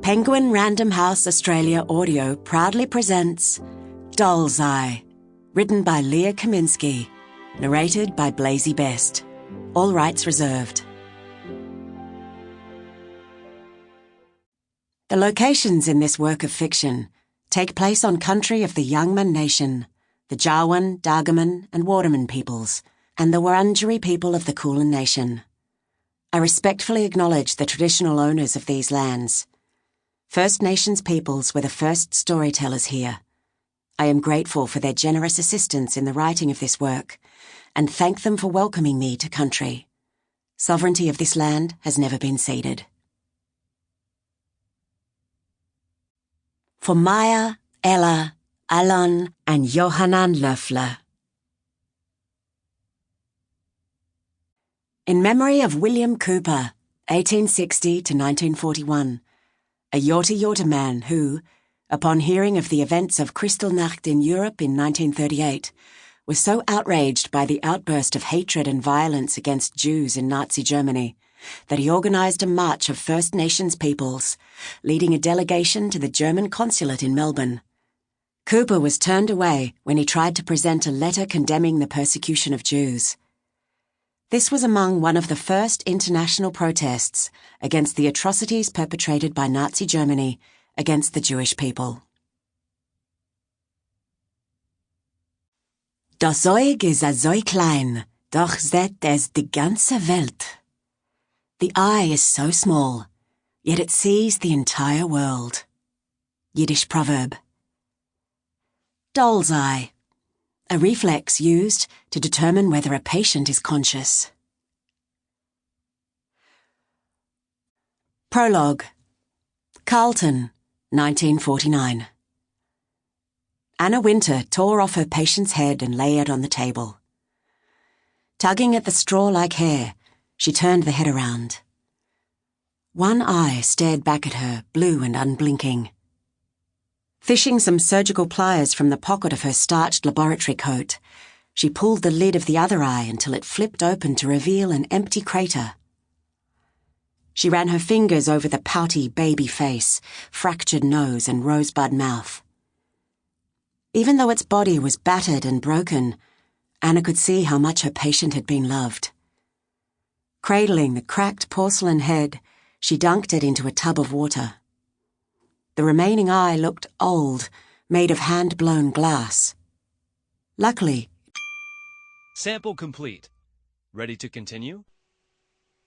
Penguin Random House Australia Audio proudly presents Doll's Eye, written by Leah Kaminsky, narrated by Blazey Best. All rights reserved. The locations in this work of fiction take place on country of the Yangman Nation, the Jawan, Dargaman and Waterman peoples, and the Wurundjeri people of the Kulin Nation. I respectfully acknowledge the traditional owners of these lands. First Nations peoples were the first storytellers here. I am grateful for their generous assistance in the writing of this work, and thank them for welcoming me to country. Sovereignty of this land has never been ceded. For Maya, Ella, Alon, and Johannan Löffler. In memory of William Cooper, 1860 to 1941, a Yorta man who, upon hearing of the events of Kristallnacht in Europe in 1938, was so outraged by the outburst of hatred and violence against Jews in Nazi Germany that he organized a march of First Nations peoples, leading a delegation to the German consulate in Melbourne. Cooper was turned away when he tried to present a letter condemning the persecution of Jews. This was among one of the first international protests against the atrocities perpetrated by Nazi Germany against the Jewish people. Das Auge ist so klein, doch sieht es die ganze Welt. The eye is so small, yet it sees the entire world. Yiddish proverb. Doll's eye. A reflex used to determine whether a patient is conscious. Prologue. Carlton, 1949. Anna Winter tore off her patient's head and lay it on the table. Tugging at the straw-like hair, she turned the head around. One eye stared back at her, blue and unblinking. Fishing some surgical pliers from the pocket of her starched laboratory coat, she pulled the lid of the other eye until it flipped open to reveal an empty crater. She ran her fingers over the pouty baby face, fractured nose and rosebud mouth. Even though its body was battered and broken, Anna could see how much her patient had been loved. Cradling the cracked porcelain head, she dunked it into a tub of water. The remaining eye looked old, made of hand-blown glass. Luckily... Sample complete. Ready to continue?